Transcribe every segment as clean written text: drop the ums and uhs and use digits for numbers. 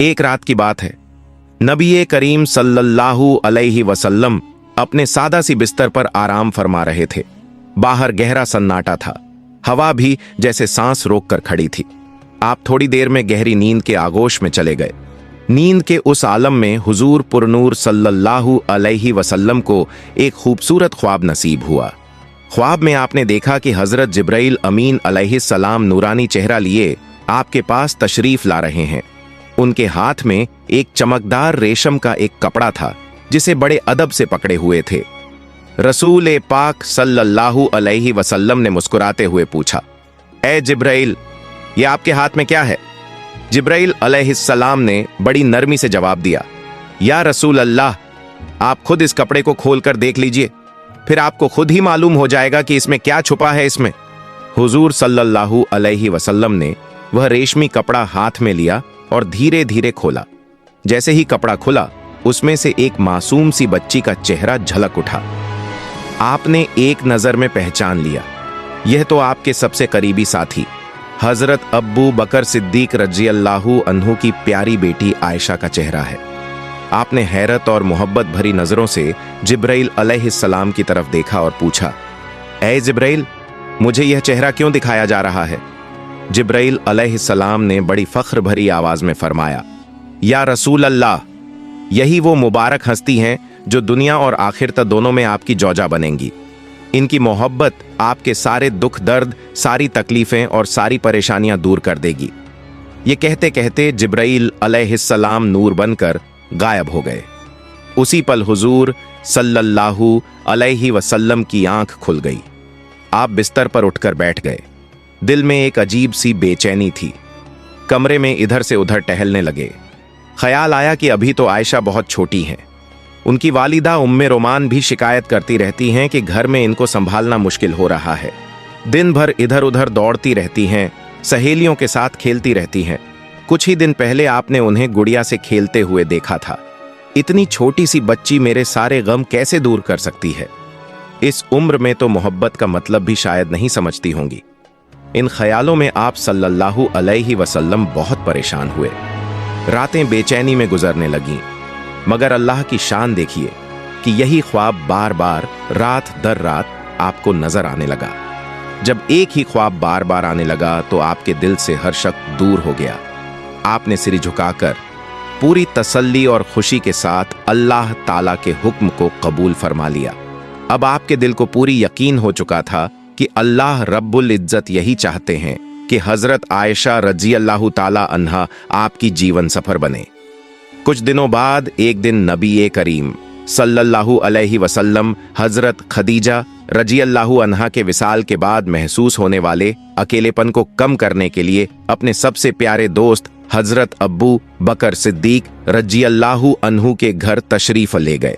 एक रात की बात है। नबी करीम सल्लल्लाहु अलैहि वसल्लम अपने सादा सी बिस्तर पर आराम फरमा रहे थे। बाहर गहरा सन्नाटा था, हवा भी जैसे सांस रोक कर खड़ी थी। आप थोड़ी देर में गहरी नींद के आगोश में चले गए। नींद के उस आलम में हुजूर पुरनूर सल्लल्लाहु अलैहि वसल्लम को एक खूबसूरत ख्वाब नसीब हुआ। ख्वाब में आपने देखा कि हजरत जिब्राइल अमीन अलैहिस्सलाम नूरानी चेहरा लिए आपके पास तशरीफ ला रहे हैं। उनके हाथ में एक चमकदार रेशम का एक कपड़ा था जिसे बड़े अदब से पकड़े हुए थे। रसूल पाक सल्लल्लाहु अलैहि वसल्लम ने मुस्कुराते हुए पूछा, ए जिब्राइल, ये आपके हाथ में क्या है? जिब्राइल अलैहिस्सलाम ने बड़ी नरमी से जवाब दिया, या रसूल अल्लाह, आप खुद इस कपड़े को खोलकर देख लीजिए, फिर आपको खुद ही मालूम हो जाएगा कि इसमें क्या छुपा है। इसमें हुजूर सल्लल्लाहु अलैहि वसल्लम ने वह रेशमी कपड़ा हाथ में लिया और धीरे धीरे खोला। जैसे ही कपड़ा खुला, उसमें से एक मासूम सी बच्ची का चेहरा झलक उठा। आपने एक नजर में पहचान लिया, यह तो आपके सबसे करीबी साथी हजरत अब्बू बकर सिद्दीक रज़ियल्लाहु अन्हु की प्यारी बेटी आयशा का चेहरा है। आपने हैरत और मोहब्बत भरी नजरों से जिब्राइल अलैहिस्सलाम की तरफ देखा और पूछा, ए जिब्राइल, मुझे यह चेहरा क्यों दिखाया जा रहा है? जिब्राइल अलैहिस्सलाम ने बड़ी फख्र भरी आवाज में फरमाया, या रसूल अल्लाह, यही वो मुबारक हस्ती हैं जो दुनिया और आखिरत दोनों में आपकी जौजा बनेंगी। इनकी मोहब्बत आपके सारे दुख दर्द, सारी तकलीफें और सारी परेशानियां दूर कर देगी। ये कहते कहते जिब्राइल अलैहिस्सलाम नूर बनकर गायब हो गए। उसी पल हुजूर सल्लल्लाहु अलैहि वसल्लम की आंख खुल गई। आप बिस्तर पर उठकर बैठ गए। दिल में एक अजीब सी बेचैनी थी। कमरे में इधर से उधर टहलने लगे। ख्याल आया कि अभी तो आयशा बहुत छोटी हैं। उनकी वालिदा उम्मे रोमान भी शिकायत करती रहती हैं कि घर में इनको संभालना मुश्किल हो रहा है। दिन भर इधर उधर दौड़ती रहती हैं, सहेलियों के साथ खेलती रहती हैं। कुछ ही दिन पहले आपने उन्हें गुड़िया से खेलते हुए देखा था। इतनी छोटी सी बच्ची मेरे सारे गम कैसे दूर कर सकती है? इस उम्र में तो मोहब्बत का मतलब भी शायद नहीं समझती होंगी। इन ख्यालों में आप सल्लल्लाहु अलैहि वसल्लम बहुत परेशान हुए। रातें बेचैनी में गुजरने लगीं। मगर अल्लाह की शान देखिए कि यही ख्वाब बार बार रात दर रात आपको नजर आने लगा। जब एक ही ख्वाब बार बार आने लगा तो आपके दिल से हर शक दूर हो गया। आपने सिर झुकाकर पूरी तसल्ली और खुशी के साथ अल्लाह ताला के हुक्म को कबूल फरमा लिया। अब आपके दिल को पूरी यकीन हो चुका था कि अल्लाह रब्बुल इज्जत यही चाहते हैं कि हजरत आयशा रज़ियल्लाहु ताला अन्हा आपकी जीवन सफर बने। कुछ दिनों बाद एक दिन नबी करीम सल्लल्लाहु अलैहि वसल्लम हजरत खदीजा रज़ियल्लाहु अन्हा के विसाल के बाद महसूस होने वाले अकेलेपन को कम करने के लिए अपने सबसे प्यारे दोस्त हजरत अब्बू बकर सिद्दीक रज़ियल्लाहु अन्हु के घर तशरीफ ले गए।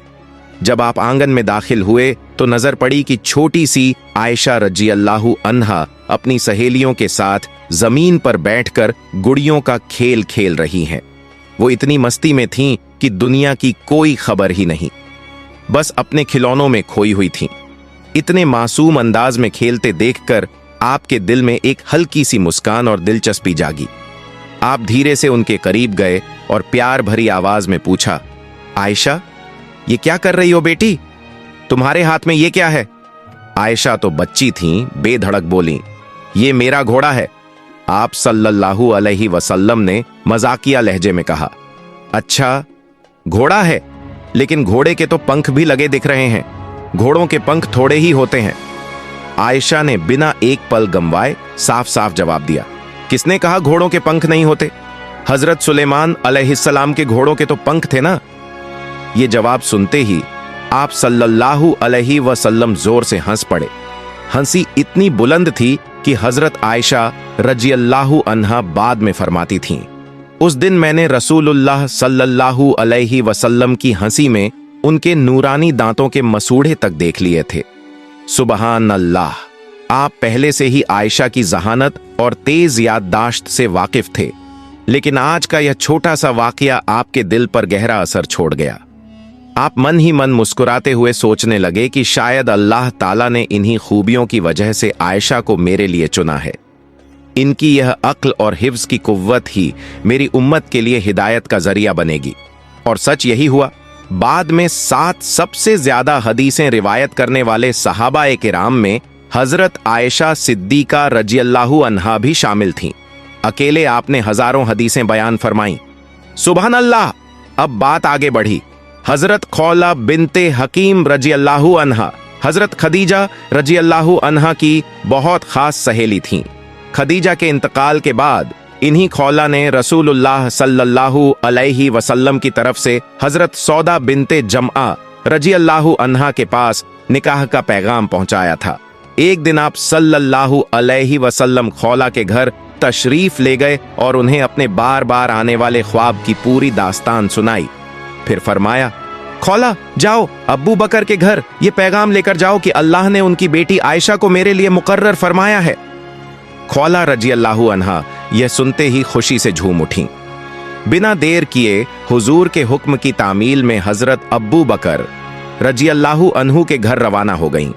जब आप आंगन में दाखिल हुए तो नजर पड़ी कि छोटी सी आयशा रज़ियल्लाहु अन्हा अपनी सहेलियों के साथ जमीन पर बैठकर गुड़ियों का खेल खेल रही हैं। वो इतनी मस्ती में थीं कि दुनिया की कोई खबर ही नहीं, बस अपने खिलौनों में खोई हुई थीं। इतने मासूम अंदाज में खेलते देखकर आपके दिल में एक हल्की सी मुस्कान और दिलचस्पी जागी। आप धीरे से उनके करीब गए और प्यार भरी आवाज में पूछा, आयशा, ये क्या कर रही हो बेटी? तुम्हारे हाथ में ये क्या है? आयशा तो बच्ची थीं, बेधड़क बोली, ये मेरा घोड़ा है। आप सल्लल्लाहु अलैहि वसल्लम ने मजाकिया लहजे में कहा, अच्छा घोड़ा है, लेकिन घोड़े के तो पंख भी लगे दिख रहे हैं। घोड़ों के पंख थोड़े ही होते हैं। आयशा ने बिना एक पल गंवाए साफ साफ जवाब दिया, किसने कहा घोड़ों के पंख नहीं होते? हजरत सुलेमान अलैहिस्सलाम के घोड़ों के तो पंख थे ना। ये जवाब सुनते ही आप सल्लल्लाहु अलैहि वसल्लम जोर से हंस पड़े। हंसी इतनी बुलंद थी कि हजरत आयशा रज़ियल्लाहु अन्हा बाद में फरमाती थीं, उस दिन मैंने रसूलुल्लाह सल्लल्लाहु अलैहि वसल्लम की हंसी में उनके नूरानी दांतों के मसूड़े तक देख लिए थे। सुबहान अल्लाह, आप पहले से ही आयशा की जहानत और तेज याददाश्त से वाकिफ थे, लेकिन आज का यह छोटा सा वाकया आपके दिल पर गहरा असर छोड़ गया। आप मन ही मन मुस्कुराते हुए सोचने लगे कि शायद अल्लाह ताला ने इन्हीं खूबियों की वजह से आयशा को मेरे लिए चुना है। इनकी यह अक्ल और हिफ्ज की कुव्वत ही मेरी उम्मत के लिए हिदायत का जरिया बनेगी। और सच यही हुआ। बाद में 7 सबसे ज्यादा हदीसें रिवायत करने वाले सहाबा-ए किराम में हजरत आयशा सिद्दीका रजियल्लाहु अन्हा भी शामिल थीं। अकेले आपने हजारों हदीसें बयान फरमाई। सुबहान अल्लाह। अब बात आगे बढ़ी। हजरत खौला बिनते हकीम रजियल्लाहु अन्हा हजरत खदीजा रजियल्लाहु अन्हा की बहुत खास सहेली थीं। खदीजा के इंतकाल के बाद इन्हीं खौला ने रसूलुल्लाह सल्लल्लाहु अलैहि वसल्लम की तरफ से हजरत सौदा बिनते जमआ रजियल्लाहु अन्हा के पास निकाह का पैगाम पहुंचाया था। एक दिन आप सल्लल्लाहु अलैहि वसल्लम खौला के घर तशरीफ ले गए और उन्हें अपने बार बार आने वाले ख्वाब की पूरी दास्तान सुनाई। फिर फरमाया, खौला जाओ अब्बू बकर के घर ये पैगाम लेकर जाओ कि अल्लाह ने उनकी बेटी आयशा को मेरे लिए मुकर्रर फरमाया है। खौला रजियल्लाहु अन्हा यह सुनते ही खुशी से झूम उठी। बिना देर किए हुजूर के हुक्म की तामील में हजरत अब्बू बकर रजियल्लाहु अन्हु के घर रवाना हो गईं।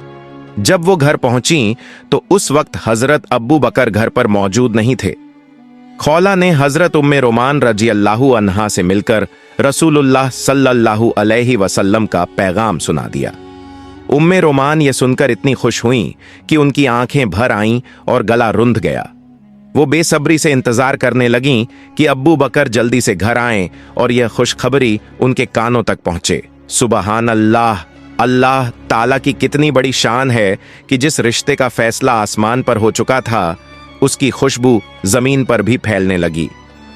जब वो घर पहुंची तो उस वक्त हजरत अब्बू बकर घर पर मौजूद नहीं थे। खौला ने हजरत उम्मे रोमान रजियल्लाहु अन्हा से मिलकर रसूलुल्लाह सल्लल्लाहु अलैहि वसल्लम का पैगाम सुना दिया। उम्मे रोमान ये सुनकर इतनी खुश हुईं कि उनकी आंखें भर आईं और गला रुंध गया। वो बेसब्री से इंतजार करने लगीं कि अब्बू बकर जल्दी से घर आएं और यह खुशखबरी उनके कानों तक पहुंचे। सुबहान अल्लाह। अल्लाह ताला की कितनी बड़ी शान है कि जिस रिश्ते का फैसला आसमान पर हो चुका था उसकी खुशबू जमीन पर भी फैलने लगी।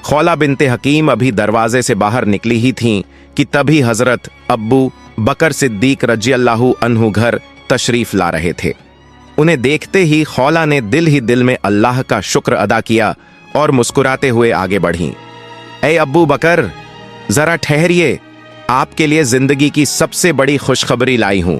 खौला बिनते हकीम अभी दरवाजे से बाहर निकली ही थीं कि तभी हजरत अब्बू बकर सिद्दीक रजियल्लाहु अन्हु घर तशरीफ ला रहे थे। उन्हें देखते ही खौला ने दिल ही दिल में अल्लाह का शुक्र अदा किया और मुस्कुराते हुए आगे बढ़ीं। ए अब्बू बकर, जरा ठहरिए, आपके लिए जिंदगी की सबसे बड़ी खुशखबरी लाई हूं।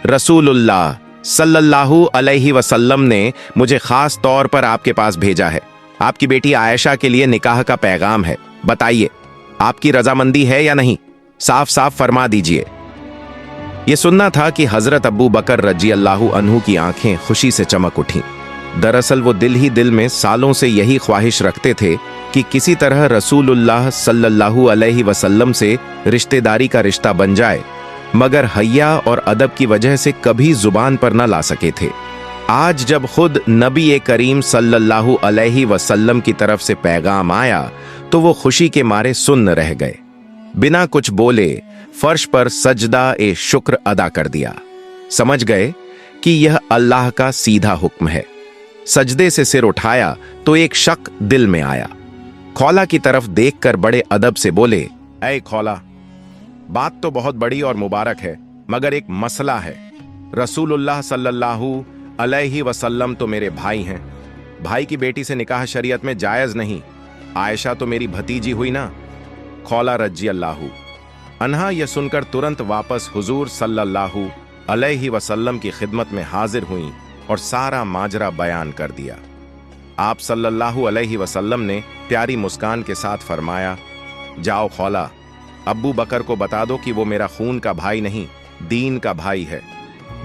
रसूलुल्लाह सल्लल्लाहु अलैहि वसल्लम ने मुझे खास तौर पर आपके पास भेजा है। आपकी बेटी आयशा के लिए निकाह का पैगाम है। बताइए, आपकी रजामंदी है या नहीं? साफ साफ फरमा दीजिए। यह सुनना था कि हजरत अब्बू बकर रजियल्लाहु अन्हु की आंखें खुशी से चमक उठीं। दरअसल वो दिल ही दिल में सालों से यही ख्वाहिश रखते थे कि किसी तरह रसूलुल्लाह सल्लल्लाहु अलैहि वसल्लम से रिश्तेदारी का रिश्ता बन जाए, मगर हया और अदब की वजह से कभी जुबान पर न ला सके थे। आज जब खुद नबी करीम सल्लल्लाहु अलैहि वसल्लम की तरफ से पैगाम आया तो वो खुशी के मारे सुन्न रह गए। बिना कुछ बोले फर्श पर सजदा ए शुक्र अदा कर दिया। समझ गए कि यह अल्लाह का सीधा हुक्म है। सजदे से सिर उठाया तो एक शक दिल में आया। खौला की तरफ देखकर बड़े अदब से बोले, ऐ खौला, बात तो बहुत बड़ी और मुबारक है, मगर एक मसला है। रसूलुल्लाह सल्लल्लाहु अलैहि वसल्लम तो मेरे भाई हैं। भाई की बेटी से निकाह शरीयत में जायज नहीं। आयशा तो मेरी भतीजी हुई ना। खौला रजियल्लाहु अन्हा यह सुनकर तुरंत वापस हुजूर सल्लल्लाहु अलैहि वसल्लम की खिदमत में हाजिर हुई और सारा माजरा बयान कर दिया। आप सल्लल्लाहु अलैहि वसल्लम ने प्यारी मुस्कान के साथ फरमाया, जाओ खौला, अब्बू बकर को बता दो कि वो मेरा खून का भाई नहीं, दीन का भाई है।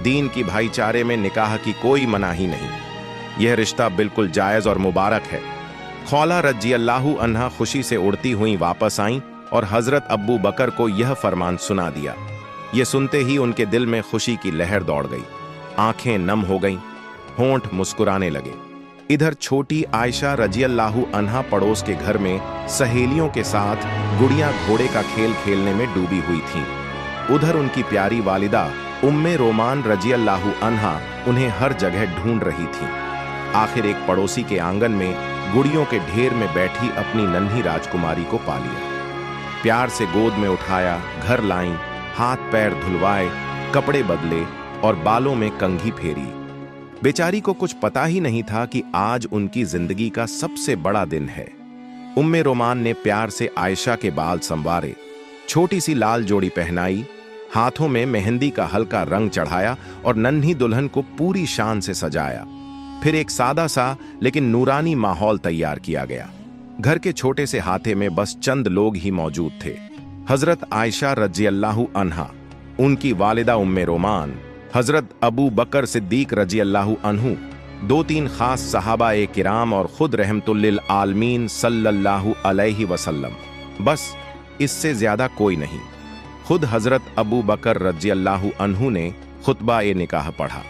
दीन की भाईचारे में निकाह की कोई मनाही नहीं। यह रिश्ता बिल्कुल जायज और मुबारक है। खौला रजियल्लाहु अन्हा खुशी से उड़ती हुई वापस आईं और हजरत अब्बू बकर को यह फरमान सुना दिया। यह सुनते ही उनके दिल में खुशी की लहर दौड़ गई। आंखें नम हो गईं, होंठ मुस्कुराने लगे। इधर छोटी आयशा रजियल्लाहु अन्हा पड़ोस के घर में सहेलियों के साथ गुड़िया घोड़े का खेल खेलने में डूबी हुई थीं। उधर उनकी प्यारी वालिदा उम्मे रोमान रजियल्लाहु अन्हा उन्हें हर जगह ढूंढ रही थीं। आखिर एक पड़ोसी के आंगन में गुड़ियों के ढेर में बैठी अपनी नन्ही राजकुमारी को पा लिया। प्यार से गोद में उठाया, घर लाईं, हाथ पैर धुलवाए, कपड़े बदले और बालों में कंघी फेरी। बेचारी को कुछ पता ही नहीं था कि आज उनकी जिंदगी का सबसे बड़ा दिन है। उम्मे रोमान ने प्यार से आयशा के बाल संवारे, छोटी सी लाल जोड़ी पहनाई, हाथों में मेहंदी का हल्का रंग चढ़ाया और नन्ही दुल्हन को पूरी शान से सजाया। फिर एक सादा सा लेकिन नूरानी माहौल तैयार किया गया। घर के छोटे से हाथे में बस चंद लोग ही मौजूद थे। हजरत आयशा रजियल्लाहु अन्हा, उनकी वालिदा उम्मे रोमान, हजरत अबू बकर सिद्दीक रजियल्लाहु अन्हु दो तीन खास सहाबा-ए किराम और खुद रहमतुल्लिल आलमीन सल्लल्लाहु अलैहि वसल्लम, बस इससे ज्यादा कोई नहीं। खुद हजरत अबू बकर रज़ियल्लाहु अन्हु ने खुतबा-ए निकाह पढ़ा।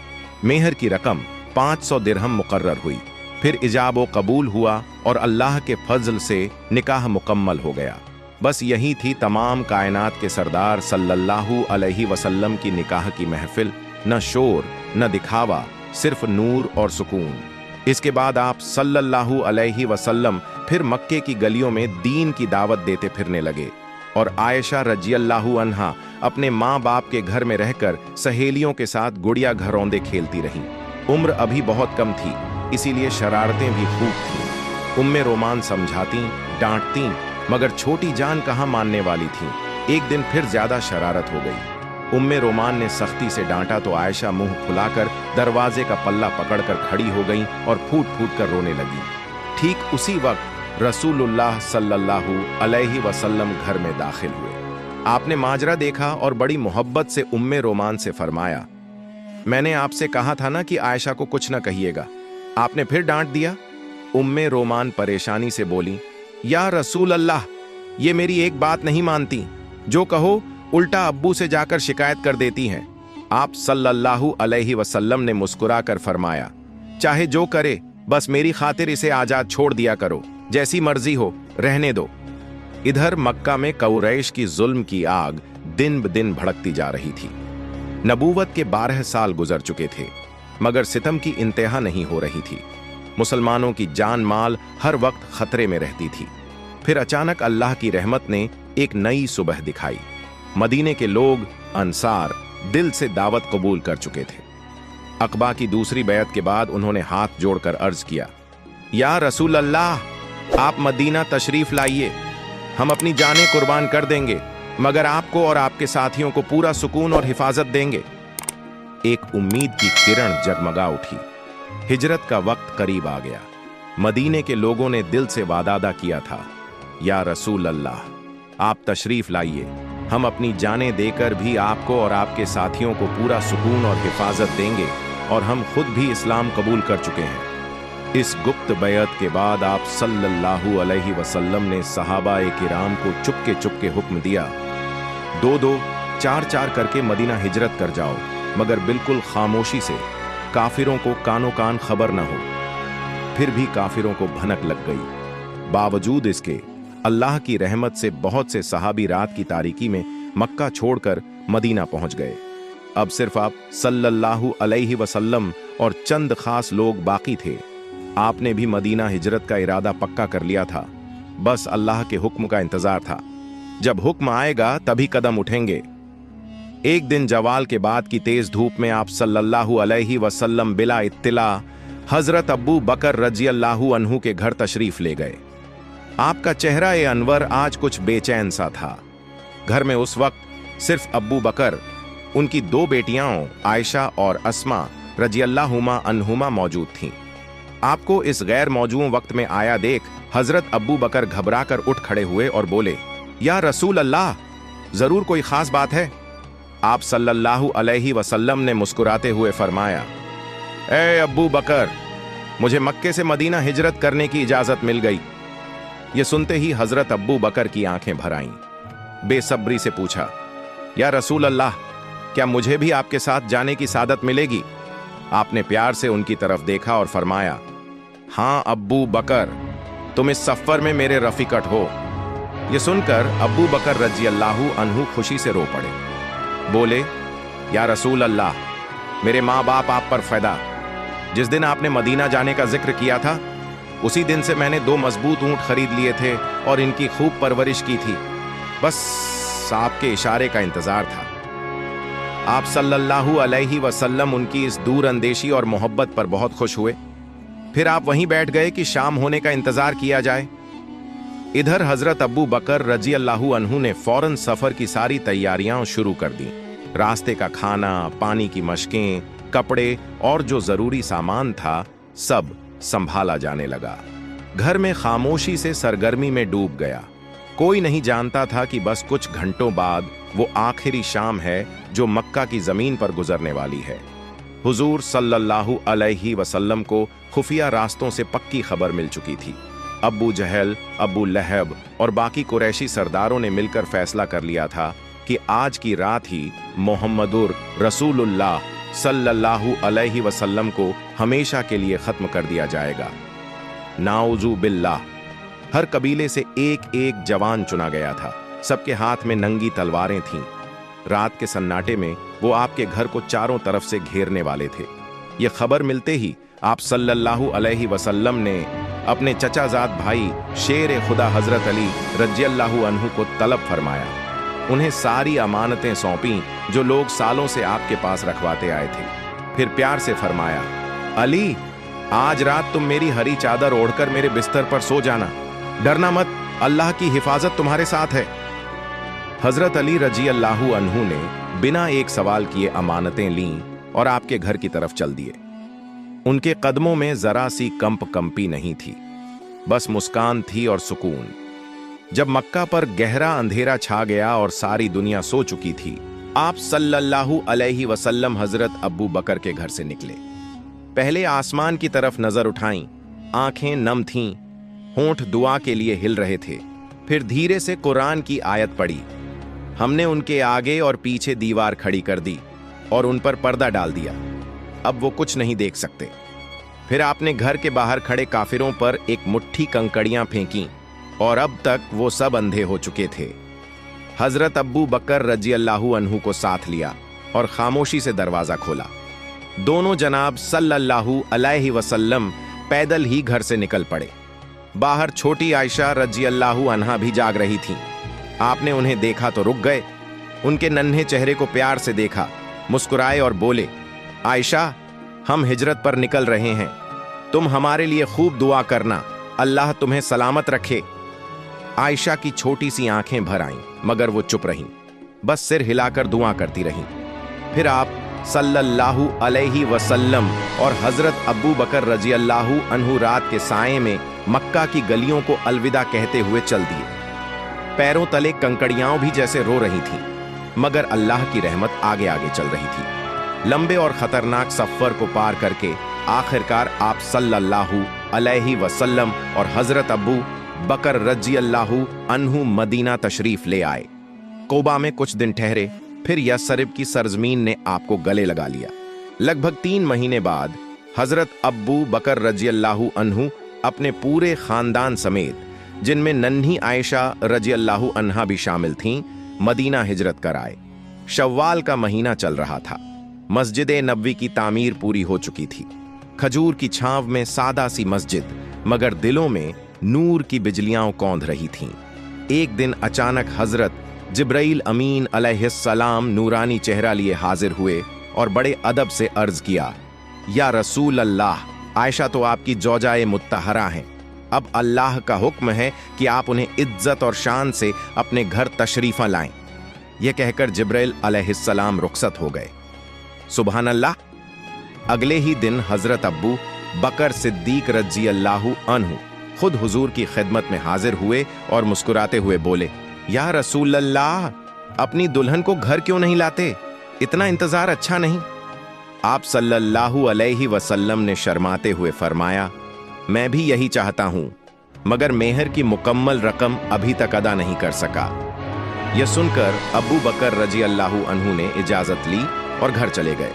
मेहर की रकम 500 दिरहम मुकर्रर हुई। फिर इजाब व कबूल हुआ और अल्लाह के फजल से निकाह मुकम्मल हो गया। बस यही थी तमाम कायनात के सरदार सल्लल्लाहु अलैहि वसल्लम की निकाह की महफिल। न शोर न दिखावा, सिर्फ नूर और सुकून। इसके बाद आप सल्लल्लाहु अलैहि वसल्लम फिर मक्के की गलियों में दीन की दावत देते फिरने लगे और आयशा रज़ियल्लाहु अन्हा अपने माँ बाप के घर में रहकर सहेलियों के साथ गुड़िया घरौंदे खेलती रहीं। उम्र अभी बहुत कम थी, इसीलिए शरारतें भी खूब थीं। उम्मे रोमान समझाती, डांटती, मगर छोटी जान कहाँ मानने वाली थी। एक दिन फिर ज्यादा शरारत हो गई। उम्मे रोमान ने सख्ती से डांटा तो आयशा मुंह फुलाकर दरवाजे का पल्ला पकड़कर खड़ी हो गईं और फूट फूट कर रोने लगी। ठीक उसी वक्त रसूलुल्लाह सल्लल्लाहु अलैहि वसल्लम घर में दाखिल हुए। आपने माजरा देखा और बड़ी मोहब्बत से उम्मे रोमान से फरमाया, मैंने आपसे कहा था ना कि आयशा को कुछ न कहिएगा, आपने फिर डांट दिया। उम्मे रोमान परेशानी से बोली, या रसूल अल्लाह, ये मेरी एक बात नहीं मानती, जो कहो उल्टा अब्बू से जाकर शिकायत कर देती हैं। आप सल्लल्लाहु अलैहि वसल्लम ने मुस्कुराकर फरमाया, चाहे जो करे, बस मेरी खातिर इसे आजाद छोड़ दिया करो, जैसी मर्जी हो, रहने दो। इधर मक्का में कुरैश की जुल्म की आग दिन ब दिन भड़कती जा रही थी। नबूवत के 12 साल गुजर चुके थे, मगर सितम की इंतहा नहीं हो रही थी। मुसलमानों की जान माल हर वक्त खतरे में रहती थी। फिर अचानक अल्लाह की रहमत ने एक नई सुबह दिखाई। मदीने के लोग अंसार दिल से दावत कबूल कर चुके थे। अक़बा की दूसरी बैत के बाद उन्होंने हाथ जोड़कर अर्ज किया, या रसूल अल्लाह, आप मदीना तशरीफ लाइए, हम अपनी जानें कुर्बान कर देंगे, मगर आपको और आपके साथियों को पूरा सुकून और हिफाजत देंगे। एक उम्मीद की किरण जगमगा उठी। हिजरत का वक्त करीब आ गया। मदीने के लोगों ने दिल से वादा किया था, या रसूल अल्लाह, आप तशरीफ लाइए, हम अपनी जानें देकर भी आपको और आपके साथियों को पूरा सुकून और हिफाजत देंगे, और हम खुद भी इस्लाम कबूल कर चुके हैं। इस गुप्त बैत के बाद आप सल्लल्लाहु अलैहि वसल्लम ने सहाबा-ए किराम को चुपके हुक्म दिया, 2-2, 4-4 करके मदीना हिजरत कर जाओ, मगर बिल्कुल खामोशी से, काफिरों को कानो कान खबर न हो। फिर भी काफिरों को भनक लग गई। बावजूद इसके अल्लाह की रहमत से बहुत से सहाबी रात की तारीकी में मक्का छोड़कर मदीना पहुंच गए। अब सिर्फ आप सल्लल्लाहु अलैहि वसल्लम और चंद खास लोग बाकी थे। आपने भी मदीना हिजरत का इरादा पक्का कर लिया था। बस अल्लाह के हुक्म का इंतजार था। जब हुक्म आएगा तभी कदम उठेंगे। एक दिन जवाल के बाद की तेज धूप में आप सल्लल्लाहु अलैहि वसल्लम बिला इत्तिला हजरत अबू बकर रज़ियल्लाहु अन्हु के घर तशरीफ ले गए। आपका चेहरा ए अनवर आज कुछ बेचैन सा था। घर में उस वक्त सिर्फ अबू बकर, उनकी 2 बेटियां आयशा और अस्मा रज़ियल्लाहुमा अन्हुमा मौजूद थीं। आपको इस गैर मौजूद वक्त में आया देख हजरत अबू बकर घबराकर उठ खड़े हुए और बोले, या रसूल अल्लाह, जरूर कोई खास बात है। आप सल्लल्लाहु अलैहि वसल्लम ने मुस्कुराते हुए फरमाया, ए अबू बकर, मुझे मक्के से मदीना हिजरत करने की इजाजत मिल गई। ये सुनते ही हजरत अबू बकर की आंखें भर आईं। बेसब्री से पूछा, या रसूल अल्लाह, क्या मुझे भी आपके साथ जाने की सादत मिलेगी? आपने प्यार से उनकी तरफ देखा और फरमाया, हां अब्बू बकर, तुम इस सफर में मेरे रफीकट हो। यह सुनकर अब्बू बकर रज़ियल्लाहु अन्हु खुशी से रो पड़े। बोले, या रसूल अल्लाह, मेरे माँ बाप आप पर फैदा। जिस दिन आपने मदीना जाने का जिक्र किया था, उसी दिन से मैंने 2 मजबूत ऊंट खरीद लिए थे और इनकी खूब परवरिश की थी। बस आपके इशारे का इंतजार था। आप सल्लल्लाहु अलैहि वसल्लम उनकी इस दूर अंदेशी और मोहब्बत पर बहुत खुश हुए। फिर आप वहीं बैठ गए कि शाम होने का इंतजार किया जाए। इधर हजरत अबू बकर रज़ियल्लाहु अन्हु ने फौरन सफर की सारी तैयारियां शुरू कर दी। रास्ते का खाना, पानी की मशकें, कपड़े और जो जरूरी सामान था, सब संभाला जाने लगा। घर में खामोशी से सरगर्मी में डूब गया। कोई नहीं जानता था कि बस कुछ घंटों बाद वो आखिरी शाम है जो मक्का की जमीन पर गुजरने वाली है। हुजूर सल्लल्लाहु अलैहि वसल्लम को खुफिया रास्तों से पक्की खबर मिल चुकी थी। अब्बू जहल, अब्बू लहब और बाकी कुरैशी सरदारों ने मिलकर फैसला कर लिया था कि आज की रात ही मोहम्मदुर रसूलुल्लाह सल्लल्लाहु अलैहि वसल्लम को हमेशा के लिए खत्म कर दिया जाएगा। नाउजू बिल्लाह। हर कबीले से एक एक जवान चुना गया था। सबके हाथ में नंगी तलवारें थीं। रात के सन्नाटे में वो आपके घर को चारों तरफ से घेरने वाले थे। ये खबर मिलते ही आप सल्लल्लाहु अलैहि वसल्लम ने अपने चचाजाद भाई शेर खुदा हजरत अली रज़ियल्लाहु अन्हु को तलब फरमाया। उन्हें सारी अमानतें सौंपी जो लोग सालों से आपके पास रखवाते आए थे। फिर प्यार से फरमाया, अली, आज रात तुम मेरी हरी चादर ओढ़कर मेरे बिस्तर पर सो जाना। डरना मत, अल्लाह की हिफाजत तुम्हारे साथ है। हजरत अली रज़ियल्लाहु अन्हु ने बिना एक सवाल किए अमानतें लीं और आपके घर की तरफ चल दिए। उनके कदमों में जरा सी कंपी नहीं थी, बस मुस्कान थी और सुकून। जब मक्का पर गहरा अंधेरा छा गया और सारी दुनिया सो चुकी थी, आप सल्लल्लाहु अलैहि वसल्लम हजरत अब्बू बकर के घर से निकले। पहले आसमान की तरफ नजर उठाई, आंखें नम थीं, होंठ दुआ के लिए हिल रहे थे। फिर धीरे से कुरान की आयत पढ़ी। हमने उनके आगे और पीछे दीवार खड़ी कर दी और उन पर पर्दा डाल दिया। अब वो कुछ नहीं देख सकते। फिर आपने घर के बाहर खड़े काफिरों पर एक मुट्ठी कंकड़ियां फेंकी और अब तक वो सब अंधे हो चुके थे। हजरत अब्बू बकर रज़ियल्लाहु अन्हु को साथ लिया और खामोशी से दरवाजा खोला। दोनों जनाब सल्लल्लाहु अलैहि वसल्लम पैदल ही घर से निकल पड़े। बाहर छोटी आयशा रज़ियल्लाहु अन्हा भी जाग रही थीं। आपने उन्हें देखा तो रुक गए। उनके नन्हे चेहरे को प्यार से देखा, मुस्कुराए और बोले, आयशा, हम हिजरत पर निकल रहे हैं। तुम हमारे लिए खूब दुआ करना, अल्लाह तुम्हें सलामत रखे। आयशा की छोटी सी आंखें भर आईं, मगर वो चुप रहीं, बस सिर हिलाकर दुआ करती रहीं। फिर आप सल्लल्लाहु अलैहि वसल्लम और हजरत अब्बू बकर रज़ियल्लाहु अन्हु रात के साये में मक्का की गलियों को अलविदा कहते हुए चल दिए। पैरों तले कंकड़ियां भी जैसे रो रही थीं, मगर अल्लाह की रहमत आगे आगे चल रही थी। लंबे और खतरनाक सफर को पार करके आखिरकार आप सल्लल्लाहु अलैहि वसल्लम और हजरत अब्बू बकर रज़ियल्लाहु अन्हु मदीना तशरीफ ले आए। कोबा में कुछ दिन ठहरे, फिर यसरिब की सरजमीन ने आपको गले लगा लिया। लगभग 3 महीने बाद हजरत अब्बू बकर रज़ियल्लाहु अन्हु अपने पूरे खानदान समेत, जिनमें नन्ही आयशा रज़ियल्लाहु अन्हा भी शामिल थीं, मदीना हिजरत कर आए। शव्वाल का महीना चल रहा था। मस्जिद नबवी की तामीर पूरी हो चुकी थी। खजूर की छांव में सादा सी मस्जिद, मगर दिलों में नूर की बिजलियां कौंध रही थीं। एक दिन अचानक हजरत जिब्राइल अमीन अलैहिस्सलाम नूरानी चेहरा लिए हाजिर हुए और बड़े अदब से अर्ज किया, या रसूल अल्लाह, आयशा तो आपकी जौजाए मुत्तहरा हैं। अब अल्लाह का हुक्म है कि आप उन्हें इज्जत और शान से अपने घर तशरीफा लाएं। यह कहकर जिब्राइल अलैहिस्सलाम रुखसत हो गए। सुभान अल्लाह। अगले ही दिन हजरत अब्बू बकर सिद्दीक रज़ियल्लाहु अन्हु खुद हुजूर की खिदमत में हाजिर हुए और मुस्कुराते हुए बोले, या रसूल अल्लाह, अपनी दुल्हन को घर क्यों नहीं लाते? इतना इंतजार अच्छा नहीं। आप सल्लल्लाहु अलैहि वसल्लम ने शर्माते हुए फरमाया, मैं भी यही चाहता हूं, मगर मेहर की मुकम्मल रकम अभी तक अदा नहीं कर सका। यह सुनकर अब्बू बकर रज़ियल्लाहु अन्हु ने इजाजत ली और घर चले गए।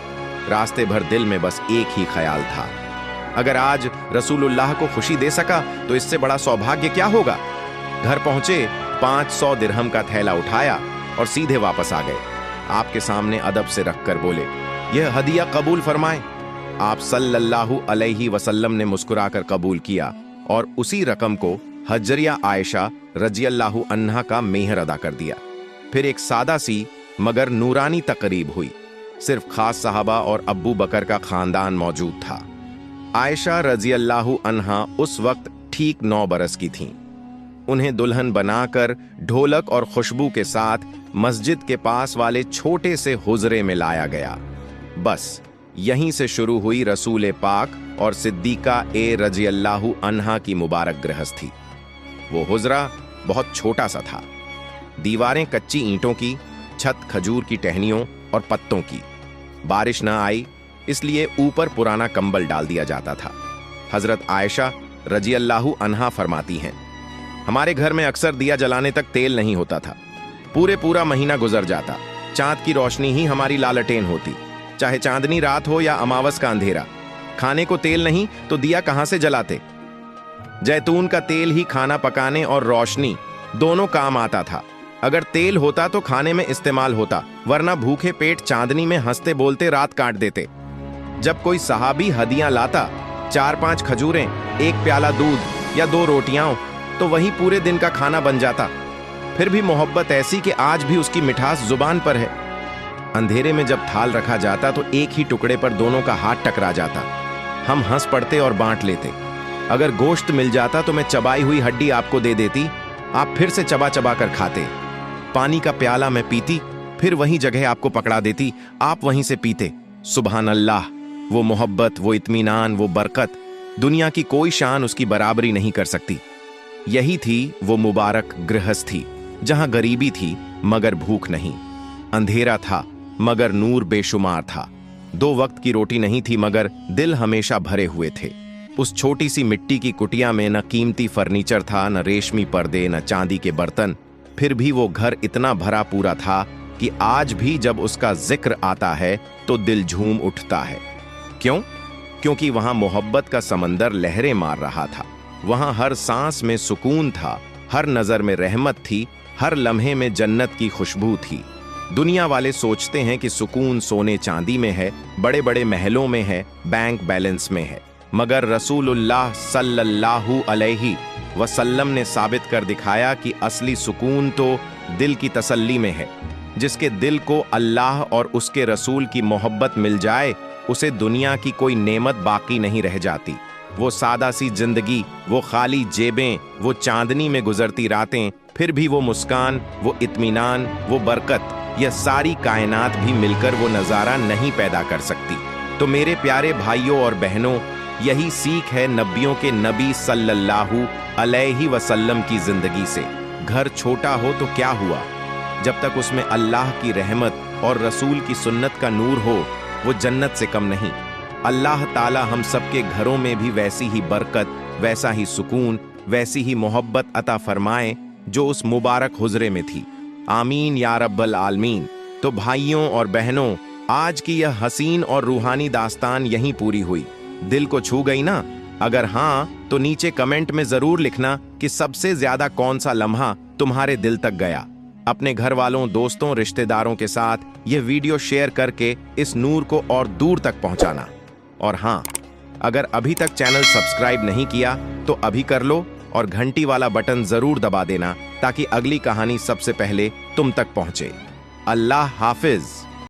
रास्ते भर दिल में बस एक ही ख्याल था, अगर आज रसूलुल्लाह को खुशी दे सका तो इससे बड़ा सौभाग्य क्या होगा। घर पहुंचे, 500 दिरहम का थैला उठाया और सीधे वापस आ गए। आपके सामने अदब से रखकर बोले, यह हदिया कबूल फरमाएं। आप सल्लल्लाहु अलैहि वसल्लम ने मुस्कुराकर कबूल किया और उसी रकम को हजरिया आयशा रज़ियल्लाहु अन्हा का मेहर अदा कर दिया। फिर एक सादा सी मगर नूरानी तकरीब हुई। सिर्फ खास साहबा और अब्बू बकर का खानदान मौजूद था। आयशा रज़ियल्लाहु अन्हा उस वक्त ठीक 9 बरस की थीं। उन्हें दुल्हन बनाकर ढोलक और खुशबू के साथ मस्जिद के पास वाले छोटे से हुजरे में लाया गया। बस यहीं से शुरू हुई रसूल पाक और सिद्दीका रज़ियल्लाहु अन्हा की मुबारक गृहस्थी। वो हुजरा बहुत छोटा सा था। दीवारें कच्ची ईंटों की, छत खजूर की टहनियों और पत्तों की। बारिश न आई इसलिए ऊपर पुराना कंबल डाल दिया जाता था। हजरत आयशा रजी अल्लाहु अन्हा फरमाती हैं, हमारे घर में अक्सर दिया जलाने तक तेल नहीं होता था। पूरा महीना गुजर जाता, चांद की रोशनी ही हमारी लालटेन होती, चाहे चांदनी रात हो या अमावस का अंधेरा। खाने को तेल नहीं तो दिया कहां से जलाते। जैतून का तेल ही खाना पकाने और रोशनी दोनों काम आता था। अगर तेल होता तो खाने में इस्तेमाल होता, वरना भूखे पेट चांदनी में हंसते बोलते रात काट देते। जब कोई सहाबी हदियां लाता, 4-5 खजूरें, 1 प्याला दूध या 2 रोटियां, तो वही पूरे दिन का खाना बन जाता। फिर भी मोहब्बत ऐसी कि आज भी उसकी मिठास जुबान पर है। अंधेरे में जब थाल रखा जाता तो एक ही टुकड़े पर दोनों का हाथ टकरा जाता। हम हंस पड़ते और बांट लेते। अगर गोश्त मिल जाता तो मैं चबाई हुई हड्डी आपको दे देती, आप फिर से चबा चबा कर खाते। पानी का प्याला मैं पीती, फिर वही जगह आपको पकड़ा देती, आप वहीं से पीते। सुभान अल्लाह, वो मोहब्बत, वो इत्मीनान, वो बरकत, दुनिया की कोई शान उसकी बराबरी नहीं कर सकती। यही थी वो मुबारक गृहस्थी, जहां गरीबी थी मगर भूख नहीं, अंधेरा था मगर नूर बेशुमार था, 2 वक्त की रोटी नहीं थी मगर दिल हमेशा भरे हुए थे। उस छोटी सी मिट्टी की कुटिया में न कीमती फर्नीचर था, न रेशमी पर्दे, न चांदी के बर्तन। फिर भी वो घर इतना भरा पूरा था कि आज भी जब उसका जिक्र आता है तो दिल झूम उठता है। क्यों? क्योंकि वहां मोहब्बत का समंदर लहरें मार रहा था। वहां हर सांस में सुकून था, हर नजर में रहमत थी, हर लम्हे में जन्नत की खुशबू थी। दुनिया वाले सोचते हैं कि सुकून सोने चांदी में है, बड़े बड़े महलों में है, बैंक बैलेंस में है, मगर रसूलुल्लाह सल्लल्लाहु अलैहि वसल्लम ने साबित कर दिखाया कि असली सुकून तो दिल की तसल्ली में है। जिसके दिल को अल्लाह और उसके रसूल की मोहब्बत मिल जाए, उसे दुनिया की कोई नेमत बाकी नहीं रह जाती। वो सादा सी जिंदगी, वो खाली जेबें, वो चांदनी में गुजरती रातें, फिर भी वो मुस्कान, वो इत्मीनान, वो बरकत, यह सारी कायनात भी मिलकर वो नज़ारा नहीं पैदा कर सकती। तो मेरे प्यारे भाइयों और बहनों, यही सीख है नबियों के नबी सल्लल्लाहु अलैहि वसल्लम की जिंदगी से। घर छोटा हो तो क्या हुआ, जब तक उसमें अल्लाह की रहमत और रसूल की सुन्नत का नूर हो, वो जन्नत से कम नहीं। अल्लाह ताला हम सबके घरों में भी वैसी ही बरकत, वैसा ही सुकून, वैसी ही मोहब्बत अता फरमाए जो उस मुबारक हुजरे में थी। आमीन या रब्बल आलमीन। तो भाइयों और बहनों, आज की यह हसीन और रूहानी दास्तान यहीं पूरी हुई। दिल को छू गई ना? अगर हाँ तो नीचे कमेंट में जरूर लिखना कि सबसे ज्यादा कौन सा लम्हा तुम्हारे दिल तक गया। अपने घर वालों, दोस्तों, रिश्तेदारों के साथ यह वीडियो शेयर करके इस नूर को और दूर तक पहुंचाना। और हाँ, अगर अभी तक चैनल सब्सक्राइब नहीं किया तो अभी कर लो और घंटी वाला बटन जरूर दबा देना ताकि अगली कहानी सबसे पहले तुम तक पहुंचे। अल्लाह हाफिज।